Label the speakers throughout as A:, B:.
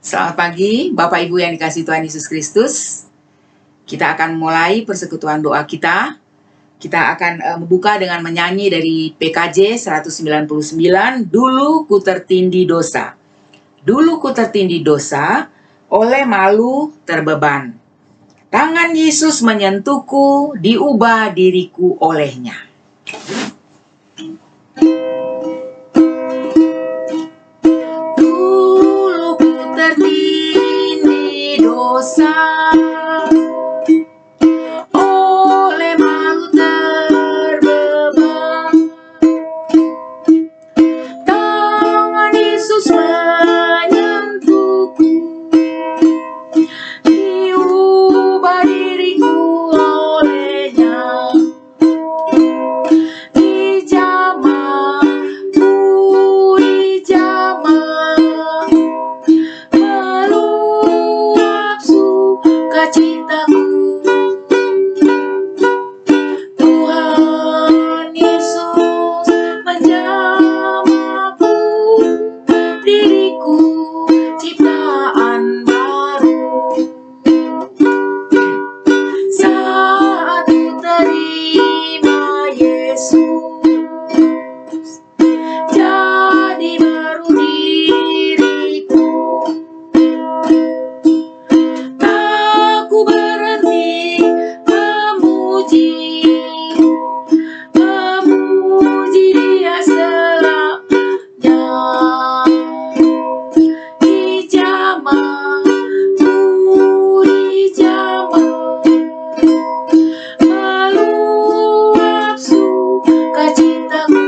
A: Selamat pagi, Bapak Ibu yang dikasihi Tuhan Yesus Kristus. Kita akan mulai persekutuan doa kita. Kita akan membuka dengan menyanyi dari PKJ 199, Dulu ku tertindih dosa. Dulu ku tertindih dosa, oleh malu terbeban. Tangan Yesus menyentuhku, diubah diriku olehnya. Dulu ku tertindih dosa, oleh malu terbeban. Tangan Yesus menyentuhku, diubah diriku olehnya. Meluap sukacitaku. Tuhan Yesus menjamahku, diriku ciptaan baru. Saat ku terima Yesus, jadi baru diriku. Tak ku berhenti memuji Dia selamanya. Dijamahku, meluap sukacitaku.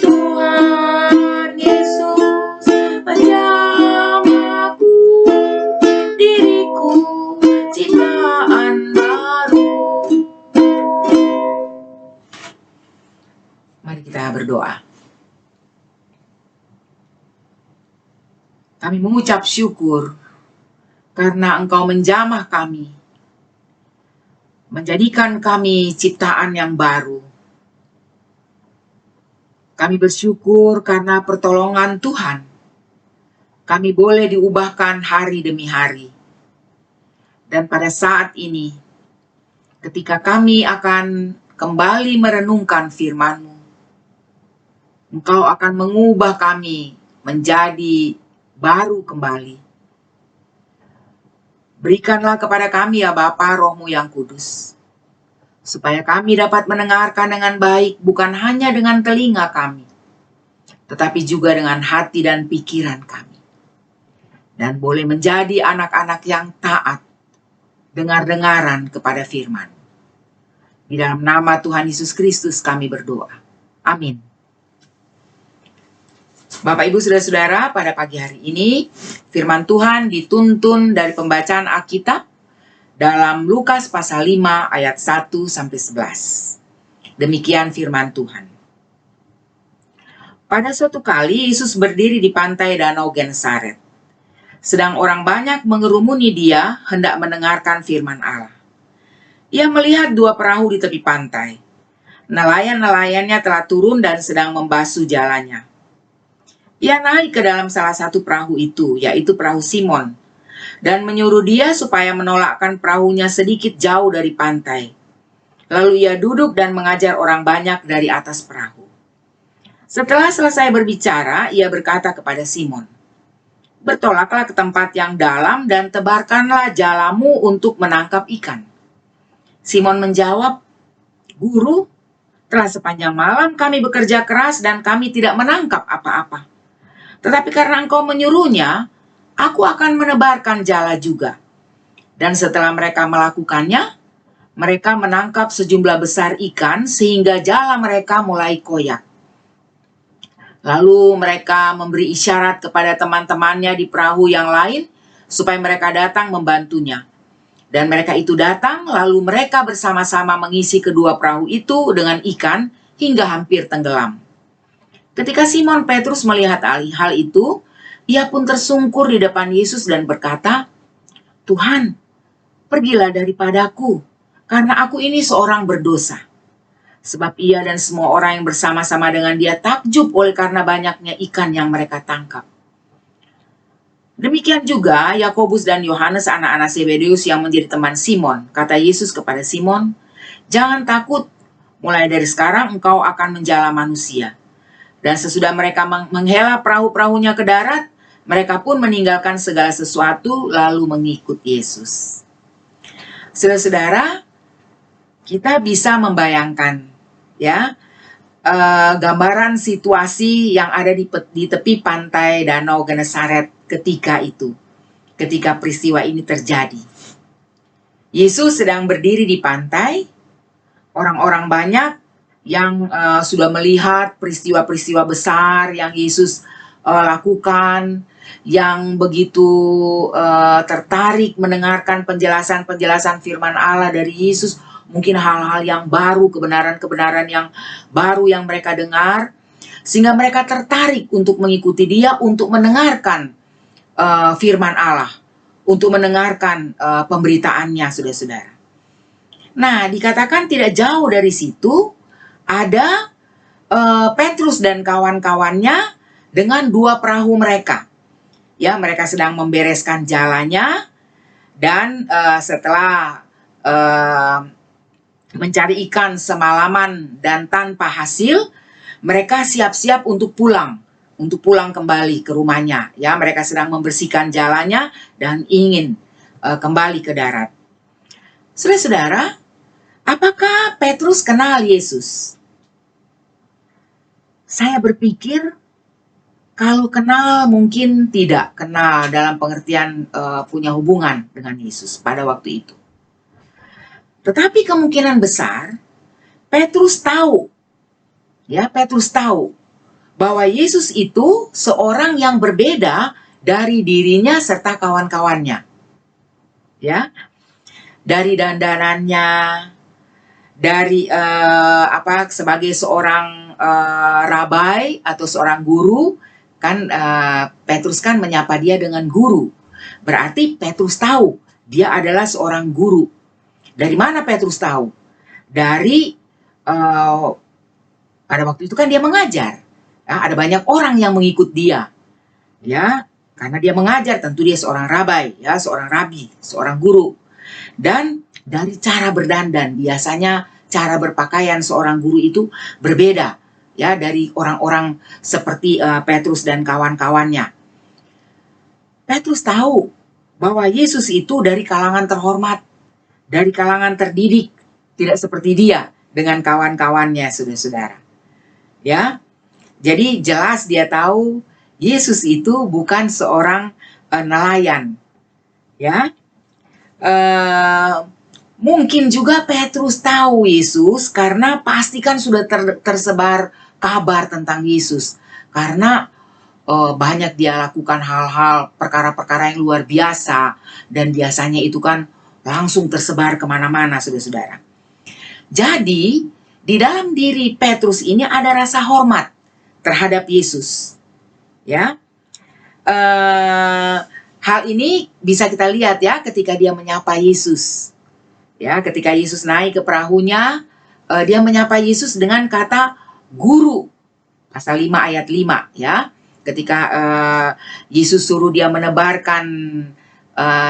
A: Tuhan Yesus menjamahku, diriku ciptaan baru. Mari kita berdoa. Kami mengucap syukur karena Engkau menjamah kami, menjadikan kami ciptaan yang baru. Kami bersyukur karena pertolongan Tuhan. Kami boleh diubahkan hari demi hari. Dan pada saat ini, ketika kami akan kembali merenungkan firman-Mu, Engkau akan mengubah kami menjadi baru kembali. Berikanlah kepada kami ya Bapa Roh-Mu yang kudus, supaya kami dapat mendengarkan dengan baik, bukan hanya dengan telinga kami, tetapi juga dengan hati dan pikiran kami. Dan boleh menjadi anak-anak yang taat, dengar-dengaran kepada firman. Di dalam nama Tuhan Yesus Kristus kami berdoa. Amin. Bapak Ibu Saudara-saudara, pada pagi hari ini firman Tuhan dituntun dari pembacaan Alkitab dalam Lukas pasal 5 ayat 1 sampai 11. Demikian firman Tuhan. Pada suatu kali Yesus berdiri di pantai Danau Gensaret. Sedang orang banyak mengerumuni Dia hendak mendengarkan firman Allah. Ia melihat dua perahu di tepi pantai. Nelayan-nelayannya telah turun dan sedang membasuh jalannya. Ia naik ke dalam salah satu perahu itu, yaitu perahu Simon, dan menyuruh dia supaya menolakkan perahunya sedikit jauh dari pantai. Lalu ia duduk dan mengajar orang banyak dari atas perahu. Setelah selesai berbicara, ia berkata kepada Simon, "Bertolaklah ke tempat yang dalam dan tebarkanlah jalamu untuk menangkap ikan." Simon menjawab, "Guru, telah sepanjang malam kami bekerja keras dan kami tidak menangkap apa-apa. Tetapi karena Engkau menyuruhnya, aku akan menebarkan jala juga." Dan setelah mereka melakukannya, mereka menangkap sejumlah besar ikan sehingga jala mereka mulai koyak. Lalu mereka memberi isyarat kepada teman-temannya di perahu yang lain supaya mereka datang membantunya. Dan mereka itu datang, lalu mereka bersama-sama mengisi kedua perahu itu dengan ikan hingga hampir tenggelam. Ketika Simon Petrus melihat hal itu, ia pun tersungkur di depan Yesus dan berkata, "Tuhan, pergilah daripadaku, karena aku ini seorang berdosa." Sebab ia dan semua orang yang bersama-sama dengan dia takjub oleh karena banyaknya ikan yang mereka tangkap. Demikian juga Yakobus dan Yohanes, anak-anak Zebedeus yang menjadi teman Simon. Kata Yesus kepada Simon, "Jangan takut, mulai dari sekarang engkau akan menjala manusia." Dan sesudah mereka menghela perahu-perahunya ke darat, mereka pun meninggalkan segala sesuatu lalu mengikut Yesus. Saudara-saudara, kita bisa membayangkan ya gambaran situasi yang ada di tepi pantai Danau Genesaret ketika peristiwa ini terjadi. Yesus sedang berdiri di pantai, orang-orang banyak yang sudah melihat peristiwa-peristiwa besar yang Yesus lakukan, yang begitu tertarik mendengarkan penjelasan-penjelasan firman Allah dari Yesus, mungkin hal-hal yang baru, kebenaran-kebenaran yang baru yang mereka dengar, sehingga mereka tertarik untuk mengikuti dia, untuk mendengarkan firman Allah, untuk mendengarkan pemberitaannya, saudara-saudara. Nah, dikatakan tidak jauh dari situ ada Petrus dan kawan-kawannya dengan 2 perahu mereka. Ya, mereka sedang membereskan jalannya, dan setelah mencari ikan semalaman dan tanpa hasil, mereka siap-siap untuk pulang kembali ke rumahnya. Ya, mereka sedang membersihkan jalannya dan ingin kembali ke darat. Saudara-saudara, apakah Petrus kenal Yesus? Saya berpikir kalau kenal mungkin tidak kenal dalam pengertian punya hubungan dengan Yesus pada waktu itu. Tetapi kemungkinan besar Petrus tahu bahwa Yesus itu seorang yang berbeda dari dirinya serta kawan-kawannya. Ya, dari dandanannya, dari sebagai seorang rabai atau seorang guru, kan Petrus kan menyapa dia dengan guru. Berarti Petrus tahu dia adalah seorang guru. Dari mana Petrus tahu? Dari pada waktu itu kan dia mengajar. Ya, ada banyak orang yang mengikut dia. Ya, karena dia mengajar, tentu dia seorang rabai, ya, seorang rabi, seorang guru. Dan dari cara berdandan, biasanya cara berpakaian seorang guru itu berbeda ya dari orang-orang seperti Petrus dan kawan-kawannya. Petrus tahu bahwa Yesus itu dari kalangan terhormat, dari kalangan terdidik, tidak seperti dia dengan kawan-kawannya, saudara-saudara. Ya, jadi jelas dia tahu Yesus itu bukan seorang nelayan. Ya, mungkin juga Petrus tahu Yesus karena pastikan sudah tersebar kabar tentang Yesus. Karena banyak dia lakukan hal-hal, perkara-perkara yang luar biasa. Dan biasanya itu kan langsung tersebar kemana-mana, saudara-saudara. Jadi, di dalam diri Petrus ini ada rasa hormat terhadap Yesus. Ya, hal ini bisa kita lihat ya ketika dia menyapa Yesus. Ya, ketika Yesus naik ke perahunya, dia menyapa Yesus dengan kata guru. Pasal 5 ayat 5 ya. Ketika Yesus suruh dia menebarkan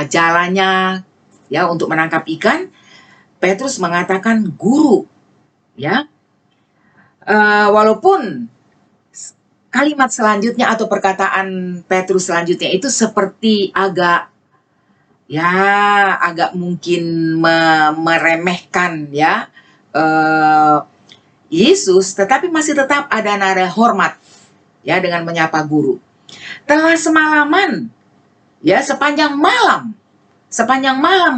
A: jalannya ya untuk menangkap ikan, Petrus mengatakan guru. Ya. Walaupun kalimat selanjutnya atau perkataan Petrus selanjutnya itu seperti agak mungkin meremehkan ya Yesus, tetapi masih tetap ada nada hormat ya dengan menyapa guru. Telah semalaman ya sepanjang malam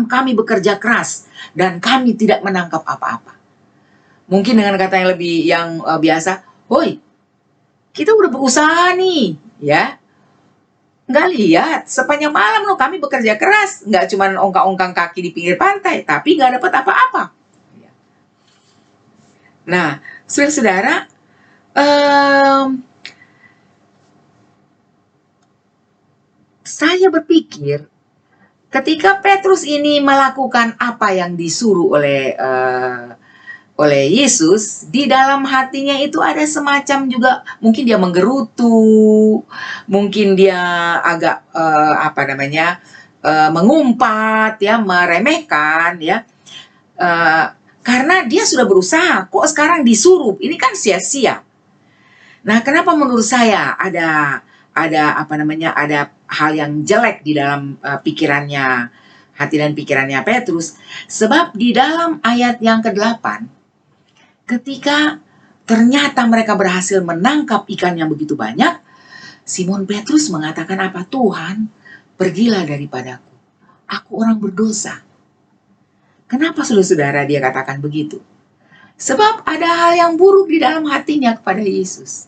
A: kami bekerja keras dan kami tidak menangkap apa-apa. Mungkin dengan kata yang lebih biasa, "Hoi, kita udah berusaha nih, ya. Nggak lihat, sepanjang malam loh kami bekerja keras. Nggak cuma ongkang-ongkang kaki di pinggir pantai, tapi nggak dapat apa-apa." Nah, saudara-saudara, saya berpikir ketika Petrus ini melakukan apa yang disuruh oleh Yesus, di dalam hatinya itu ada semacam juga, mungkin dia menggerutu, mungkin dia agak mengumpat ya, meremehkan ya, karena dia sudah berusaha, kok sekarang disuruh, ini kan sia-sia. Nah, kenapa menurut saya ada hal yang jelek di dalam pikirannya, hati dan pikirannya Petrus? Sebab di dalam ayat yang ke-8, ketika ternyata mereka berhasil menangkap ikan yang begitu banyak, Simon Petrus mengatakan apa? Tuhan, pergilah daripadaku, aku orang berdosa. Kenapa saudara-saudara dia katakan begitu? Sebab ada hal yang buruk di dalam hatinya kepada Yesus.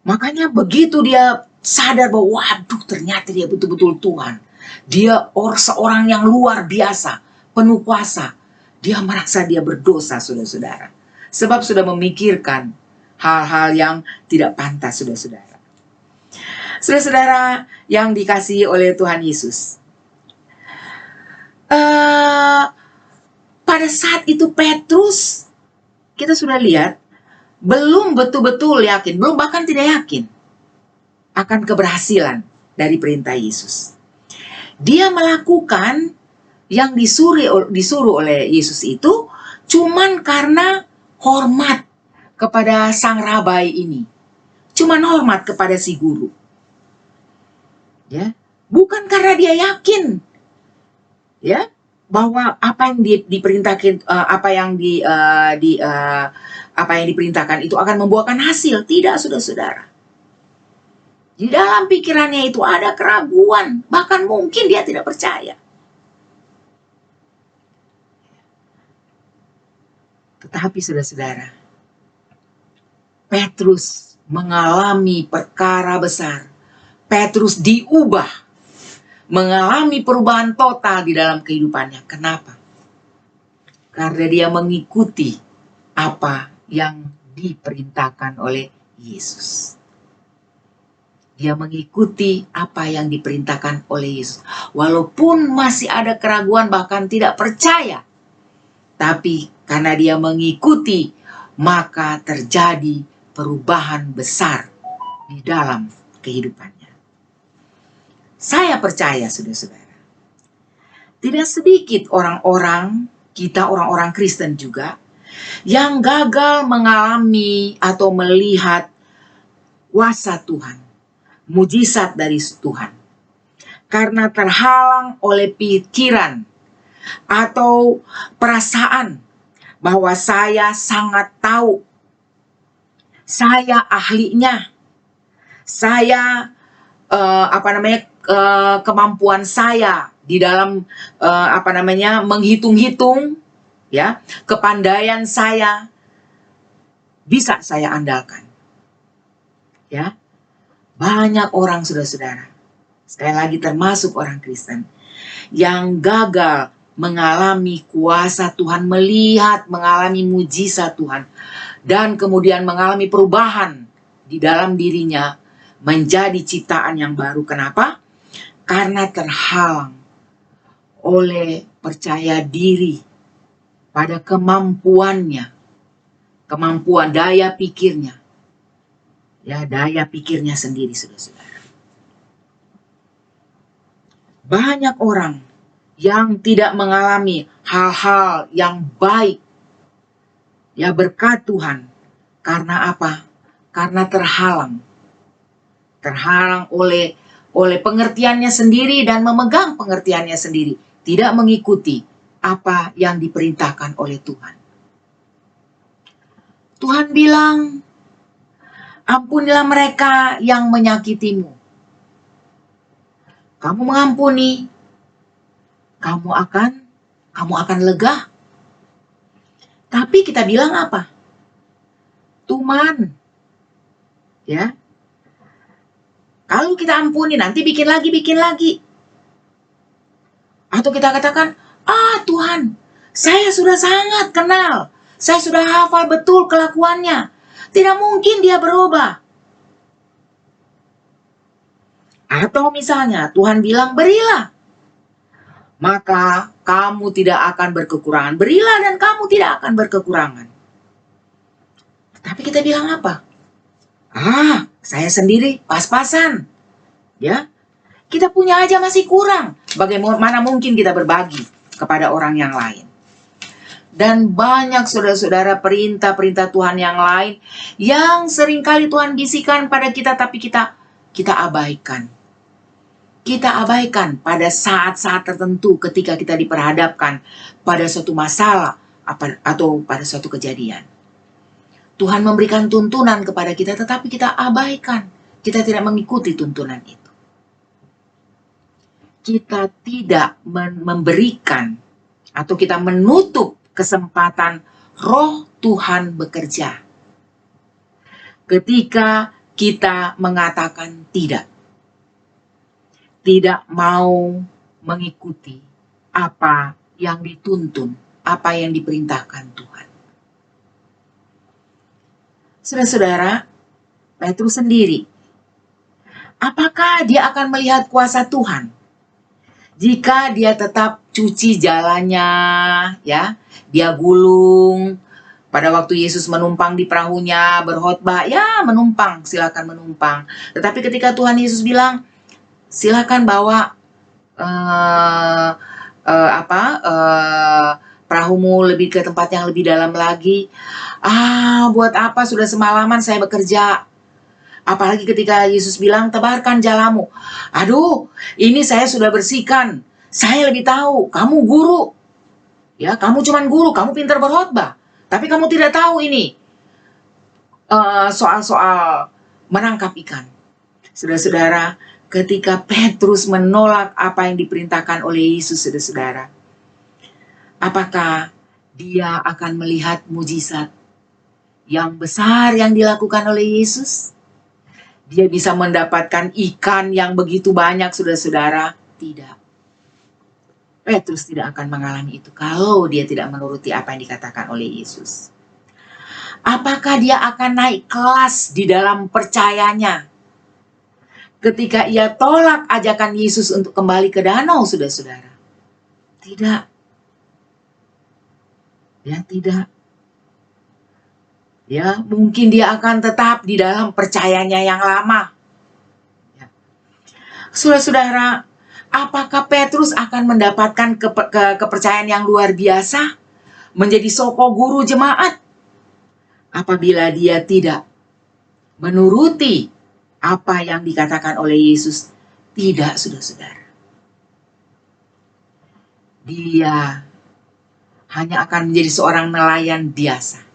A: Makanya begitu dia sadar bahwa waduh, ternyata dia betul-betul Tuhan. Dia seorang yang luar biasa, penuh kuasa. Dia merasa dia berdosa, saudara-saudara. Sebab sudah memikirkan hal-hal yang tidak pantas, saudara-saudara. Saudara-saudara yang dikasihi oleh Tuhan Yesus. Pada saat itu Petrus, kita sudah lihat, belum betul-betul yakin, belum bahkan tidak yakin akan keberhasilan dari perintah Yesus. Dia melakukan yang disuruh oleh Yesus itu cuman karena hormat kepada sang rabai ini. Cuman hormat kepada si guru. Ya, bukan karena dia yakin ya bahwa apa yang diperintahkan, apa yang diperintahkan itu akan membuahkan hasil. Tidak, saudara-saudara. Di dalam pikirannya itu ada keraguan, bahkan mungkin dia tidak percaya. Tetapi saudara-saudara, Petrus mengalami perkara besar. Petrus diubah, mengalami perubahan total di dalam kehidupannya. Kenapa? Karena dia mengikuti apa yang diperintahkan oleh Yesus. Dia mengikuti apa yang diperintahkan oleh Yesus. Walaupun masih ada keraguan, bahkan tidak percaya. Tapi karena dia mengikuti, maka terjadi perubahan besar di dalam kehidupannya. Saya percaya, saudara-saudara, tidak sedikit orang-orang, kita orang-orang Kristen juga, yang gagal mengalami atau melihat kuasa Tuhan, mujizat dari Tuhan, karena terhalang oleh pikiran atau perasaan bahwa saya sangat tahu, saya ahlinya, saya kemampuan saya di dalam menghitung-hitung, ya, kepandaian saya bisa saya andalkan. Ya, banyak orang, saudara-saudara, sekali lagi termasuk orang Kristen, yang gagal mengalami kuasa Tuhan, mengalami mujizat Tuhan, dan kemudian mengalami perubahan di dalam dirinya menjadi ciptaan yang baru. Kenapa? Karena terhalang oleh percaya diri pada kemampuannya, kemampuan daya pikirnya. Ya, daya pikirnya sendiri, saudara-saudara. Banyak orang yang tidak mengalami hal-hal yang baik, ya, berkat Tuhan. Karena apa? Karena terhalang oleh pengertiannya sendiri dan memegang pengertiannya sendiri, tidak mengikuti apa yang diperintahkan oleh Tuhan. Tuhan bilang, ampunilah mereka yang menyakitimu. Kamu mengampuni, kamu akan lega. Tapi kita bilang apa? Tuman, ya. Kalau kita ampuni, nanti bikin lagi. Atau kita katakan, Tuhan, saya sudah sangat kenal. Saya sudah hafal betul kelakuannya. Tidak mungkin dia berubah. Atau misalnya Tuhan bilang, berilah. maka kamu tidak akan berkekurangan. Berilah dan kamu tidak akan berkekurangan. Tapi kita bilang apa? Saya sendiri pas-pasan. Ya, kita punya aja masih kurang. Bagaimana mungkin kita berbagi kepada orang yang lain? Dan banyak saudara-saudara perintah-perintah Tuhan yang lain yang seringkali Tuhan bisikan pada kita, tapi kita abaikan. Kita abaikan pada saat-saat tertentu ketika kita diperhadapkan pada suatu masalah atau pada suatu kejadian. Tuhan memberikan tuntunan kepada kita, tetapi kita abaikan. Kita tidak mengikuti tuntunan itu. Kita tidak memberikan atau kita menutup kesempatan Roh Tuhan bekerja. Ketika kita mengatakan tidak mau mengikuti apa yang dituntun, apa yang diperintahkan Tuhan. Saudara-saudara, Petrus sendiri, apakah dia akan melihat kuasa Tuhan jika dia tetap cuci jalannya, ya, dia gulung pada waktu Yesus menumpang di perahunya, berkhotbah, ya menumpang, silakan menumpang. Tetapi ketika Tuhan Yesus bilang, silakan bawa perahumu lebih ke tempat yang lebih dalam lagi. Buat apa sudah semalaman saya bekerja? Apalagi ketika Yesus bilang, tebarkan jalamu. Aduh, ini saya sudah bersihkan. Saya lebih tahu, kamu guru. Ya, kamu cuman guru, kamu pintar berkhotbah. Tapi kamu tidak tahu ini soal-soal menangkap ikan. Saudara-saudara, ketika Petrus menolak apa yang diperintahkan oleh Yesus, saudara-saudara, apakah dia akan melihat mujizat yang besar yang dilakukan oleh Yesus? Dia bisa mendapatkan ikan yang begitu banyak, saudara-saudara? Tidak. Petrus tidak akan mengalami itu kalau dia tidak menuruti apa yang dikatakan oleh Yesus. Apakah dia akan naik kelas di dalam percayanya ketika ia tolak ajakan Yesus untuk kembali ke danau, saudara-saudara? Tidak. Ya, tidak. Ya, mungkin dia akan tetap di dalam percayanya yang lama. Ya. Saudara-saudara, apakah Petrus akan mendapatkan kepercayaan yang luar biasa? Menjadi soko guru jemaat? Apabila dia tidak menuruti apa yang dikatakan oleh Yesus? Tidak, saudara-saudara. Dia hanya akan menjadi seorang nelayan biasa.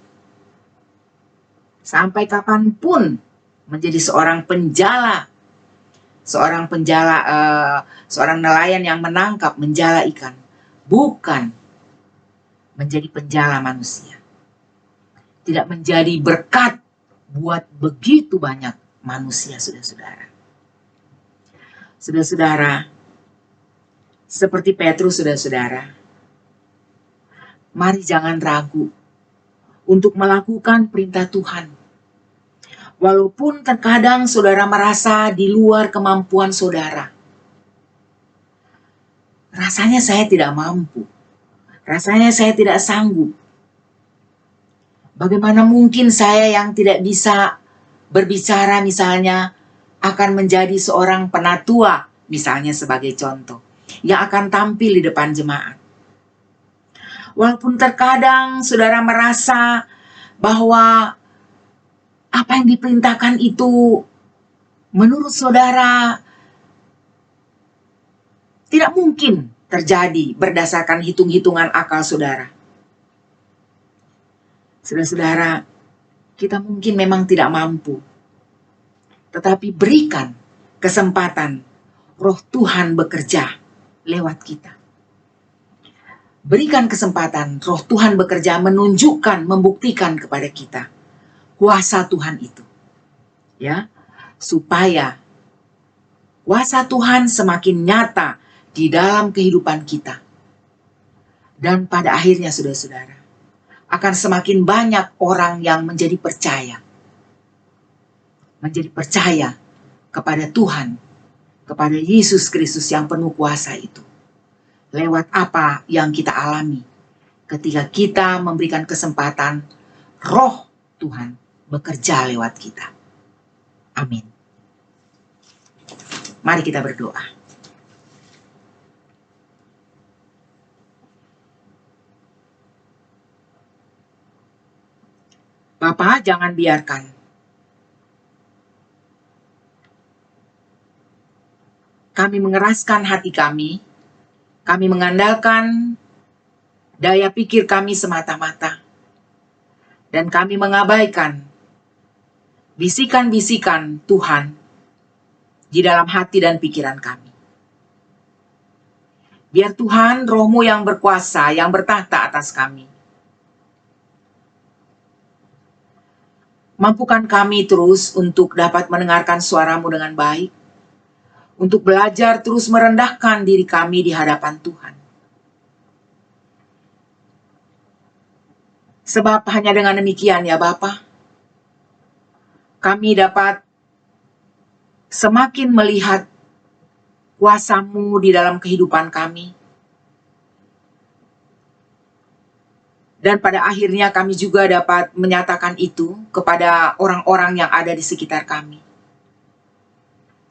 A: Sampai kapanpun menjadi seorang penjala. Seorang nelayan yang menjala ikan. Bukan menjadi penjala manusia. Tidak menjadi berkat buat begitu banyak manusia, saudara-saudara. Saudara-saudara, seperti Petrus, saudara-saudara, mari jangan ragu untuk melakukan perintah Tuhan. Walaupun terkadang saudara merasa di luar kemampuan saudara. Rasanya saya tidak mampu. Rasanya saya tidak sanggup. Bagaimana mungkin saya yang tidak bisa berbicara misalnya akan menjadi seorang penatua, misalnya sebagai contoh, yang akan tampil di depan jemaat. Walaupun terkadang saudara merasa bahwa apa yang diperintahkan itu menurut saudara tidak mungkin terjadi berdasarkan hitung-hitungan akal saudara. Saudara-saudara, kita mungkin memang tidak mampu. Tetapi berikan kesempatan Roh Tuhan bekerja lewat kita. Berikan kesempatan Roh Tuhan bekerja, menunjukkan, membuktikan kepada kita kuasa Tuhan itu. Ya, supaya kuasa Tuhan semakin nyata di dalam kehidupan kita. Dan pada akhirnya, saudara-saudara, akan semakin banyak orang yang menjadi percaya. Menjadi percaya kepada Tuhan, kepada Yesus Kristus yang penuh kuasa itu. lewat apa yang kita alami ketika kita memberikan kesempatan Roh Tuhan bekerja lewat kita. Amin. Mari kita berdoa. Bapa, jangan biarkan kami mengeraskan hati kami mengandalkan daya pikir kami semata-mata, dan kami mengabaikan bisikan-bisikan Tuhan di dalam hati dan pikiran kami. Biar Tuhan, Roh-Mu yang berkuasa, yang bertahta atas kami, mampukan kami terus untuk dapat mendengarkan suara-Mu dengan baik, untuk belajar terus merendahkan diri kami di hadapan Tuhan. Sebab hanya dengan demikian ya Bapa, kami dapat semakin melihat kuasa-Mu di dalam kehidupan kami. Dan pada akhirnya kami juga dapat menyatakan itu kepada orang-orang yang ada di sekitar kami.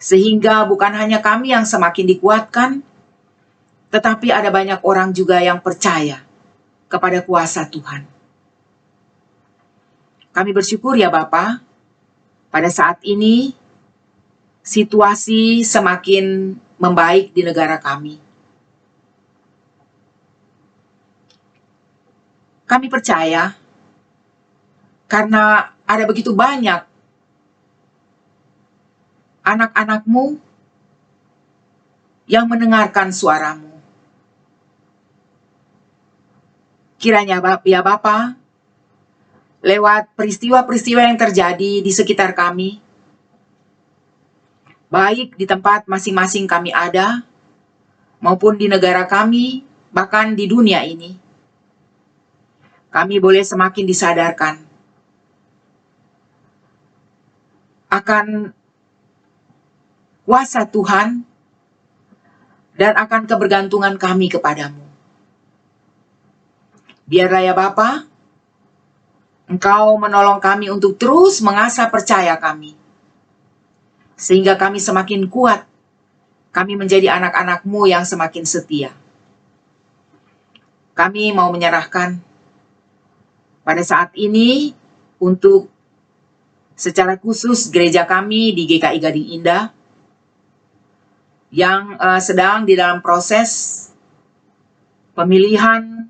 A: Sehingga bukan hanya kami yang semakin dikuatkan, tetapi ada banyak orang juga yang percaya kepada kuasa Tuhan. Kami bersyukur ya Bapa, pada saat ini situasi semakin membaik di negara kami. Kami percaya karena ada begitu banyak anak-anak-Mu yang mendengarkan suara-Mu. Kiranya ya Bapa, lewat peristiwa-peristiwa yang terjadi di sekitar kami, baik di tempat masing-masing kami ada, maupun di negara kami, bahkan di dunia ini, kami boleh semakin disadarkan akan kuasa Tuhan dan akan kebergantungan kami kepadamu. Biarlah ya Bapa, Engkau menolong kami untuk terus mengasah percaya kami, sehingga kami semakin kuat, kami menjadi anak-anak-Mu yang semakin setia. Kami mau menyerahkan pada saat ini untuk secara khusus gereja kami di GKI Gading Indah yang sedang di dalam proses pemilihan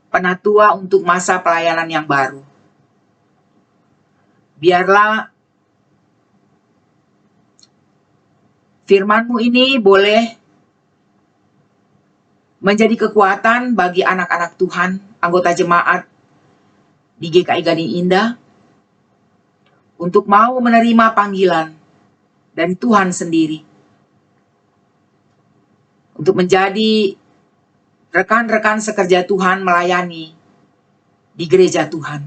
A: penatua untuk masa pelayanan yang baru. Biarlah firman-Mu ini boleh menjadi kekuatan bagi anak-anak Tuhan, anggota jemaat di GKI Gading Indah, untuk mau menerima panggilan dari Tuhan sendiri, untuk menjadi rekan-rekan sekerja Tuhan melayani di gereja Tuhan.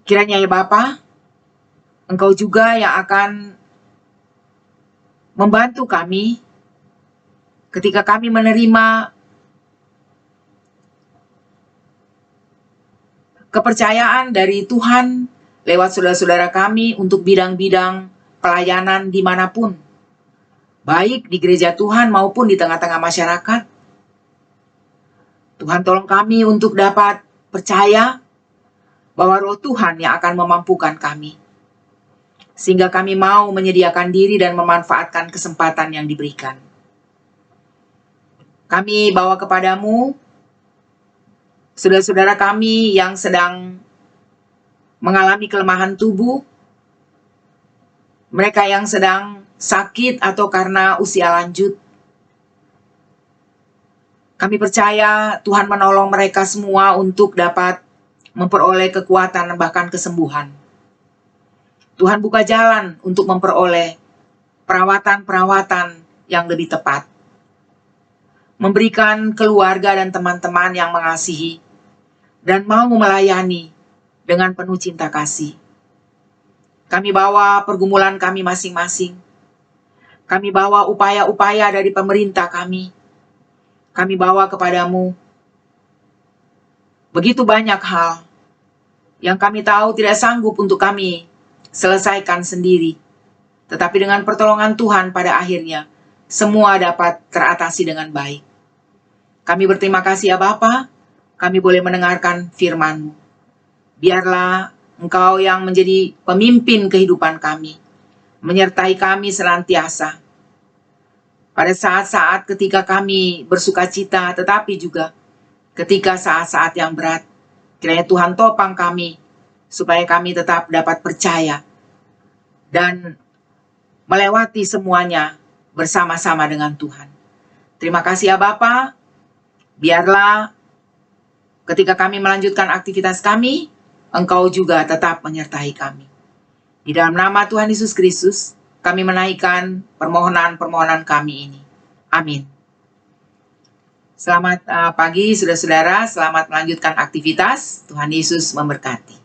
A: Kiranya ya Bapa, Engkau juga yang akan membantu kami ketika kami menerima kepercayaan dari Tuhan lewat saudara-saudara kami untuk bidang-bidang pelayanan dimanapun, baik di gereja Tuhan maupun di tengah-tengah masyarakat. Tuhan tolong kami untuk dapat percaya bahwa Roh Tuhan yang akan memampukan kami, sehingga kami mau menyediakan diri dan memanfaatkan kesempatan yang diberikan. Kami bawa kepadamu saudara-saudara kami yang sedang mengalami kelemahan tubuh, mereka yang sedang sakit atau karena usia lanjut. Kami percaya Tuhan menolong mereka semua untuk dapat memperoleh kekuatan bahkan kesembuhan. Tuhan buka jalan untuk memperoleh perawatan-perawatan yang lebih tepat. Memberikan keluarga dan teman-teman yang mengasihi dan mau melayani dengan penuh cinta kasih. Kami bawa pergumulan kami masing-masing. Kami bawa upaya-upaya dari pemerintah kami. Kami bawa kepadamu begitu banyak hal yang kami tahu tidak sanggup untuk kami selesaikan sendiri. Tetapi dengan pertolongan Tuhan pada akhirnya, semua dapat teratasi dengan baik. Kami berterima kasih ya Bapa, kami boleh mendengarkan firman-Mu. Biarlah Engkau yang menjadi pemimpin kehidupan kami, menyertai kami senantiasa. Pada saat-saat ketika kami bersuka cita, tetapi juga ketika saat-saat yang berat, kiranya Tuhan topang kami, supaya kami tetap dapat percaya dan melewati semuanya bersama-sama dengan Tuhan. Terima kasih ya Bapa, biarlah ketika kami melanjutkan aktivitas kami, Engkau juga tetap menyertai kami. Di dalam nama Tuhan Yesus Kristus, kami menaikkan permohonan-permohonan kami ini. Amin. Selamat pagi saudara-saudara, selamat melanjutkan aktivitas. Tuhan Yesus memberkati.